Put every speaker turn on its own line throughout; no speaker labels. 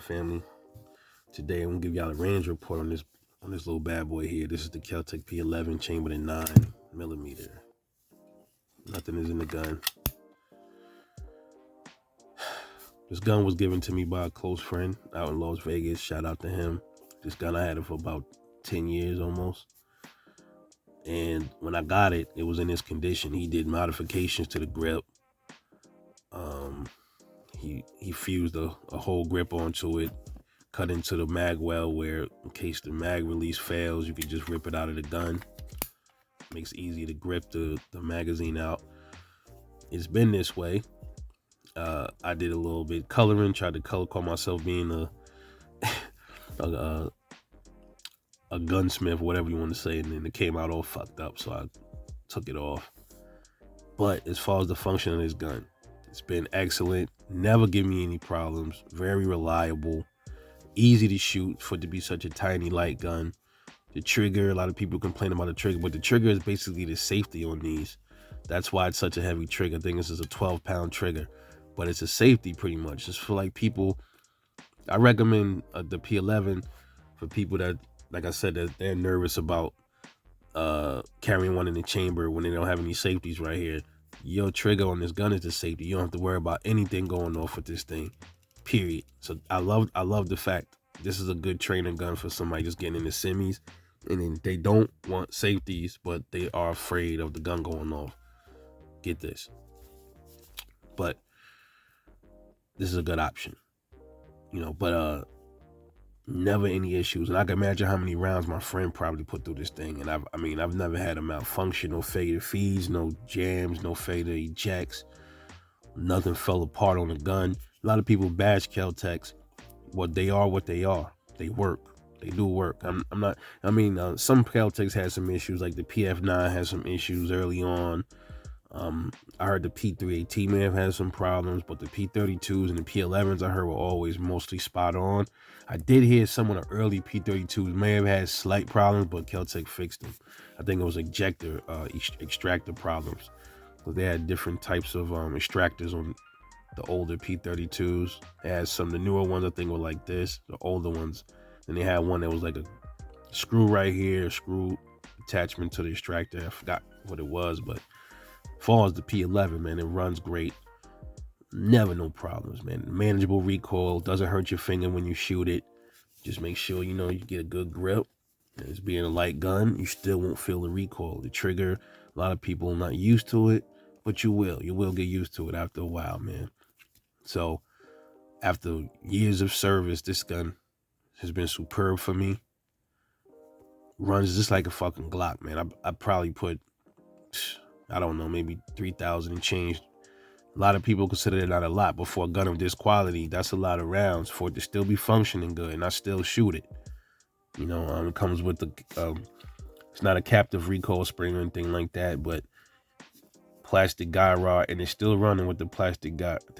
family? Today I'm gonna give y'all a range report on this little bad boy here. This is the Keltec P11 chambered in 9mm. Nothing is in the gun. This gun was given to me by a close friend out in Las Vegas. Shout out to him. This gun, I had it for about 10 years almost. And when I got it, it was in this condition. He did modifications to the grip. He fused a whole grip onto it, cut into the mag well where in case the mag release fails, you can just rip it out of the gun. Makes it easy to grip the magazine out. It's been this way. I did a little bit coloring, tried to call myself being a gunsmith, whatever you want to say, and then it came out all fucked up, so I took it off. But as far as the function of this gun, it's been excellent. Never give me any problems. Very reliable. Easy to shoot for it to be such a tiny, light gun. The trigger, a lot of people complain about the trigger, but the trigger is basically the safety on these. That's why it's such a heavy trigger. I think this is a 12-pound trigger, but it's a safety pretty much. Just for like people, I recommend the P11 for people that, like I said, that they're nervous about carrying one in the chamber when they don't have any safeties right here. Your trigger on this gun is the safety. You don't have to worry about anything going off with this thing, period. So I love the fact this is a good training gun for somebody just getting into semis, and then they don't want safeties, but they are afraid of the gun going off. Get this. But this is a good option, but never any issues. And I can imagine how many rounds my friend probably put through this thing. And I've never had a malfunction, no failure feeds, no jams, no failure ejects. Nothing fell apart on the gun. A lot of people bash Keltecs. What they are. They work. They do work. Some Keltecs had some issues, like the PF9 had some issues early on. I heard the P3AT may have had some problems, but the P32s and the P11s I heard were always mostly spot on. I did hear some of the early P32s may have had slight problems, but Keltec fixed them. I think it was extractor problems. So they had different types of extractors on the older P32s. They had some of the newer ones, I think, were like this, the older ones. And they had one that was like a screw right here, a screw attachment to the extractor. I forgot what it was, but as far as the P11, man, it runs great. Never no problems, man. Manageable recoil, doesn't hurt your finger when you shoot it. Just make sure, you get a good grip. And it's being a light gun, you still won't feel the recoil. The trigger, a lot of people are not used to it, but you will. You will get used to it after a while, man. So, after years of service, this gun has been superb for me. Runs just like a fucking Glock, man. I probably put, I don't know, maybe 3,000 and change. A lot of people consider it not a lot, but for a gun of this quality, that's a lot of rounds for it to still be functioning good, and I still shoot it. It comes with it's not a captive recoil spring or anything like that, but plastic guy rod, and it's still running with the plastic guy. I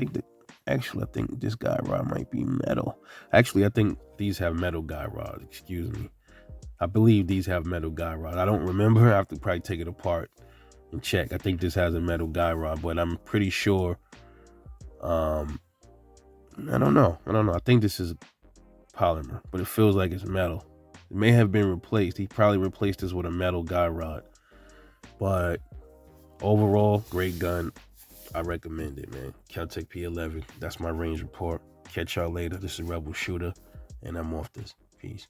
think this guy rod might be metal. Actually, I think these have metal guy rod. Excuse me. I believe these have metal guy rod. I don't remember. I have to probably take it apart and check. I think this has a metal guy rod, but I'm pretty sure. I don't know. I think this is polymer, but it feels like it's metal. It may have been replaced. He probably replaced this with a metal guy rod. But overall, great gun. I recommend it, man. Keltec P11. That's my range report. Catch y'all later. This is Rebel Shooter, and I'm off this. Peace.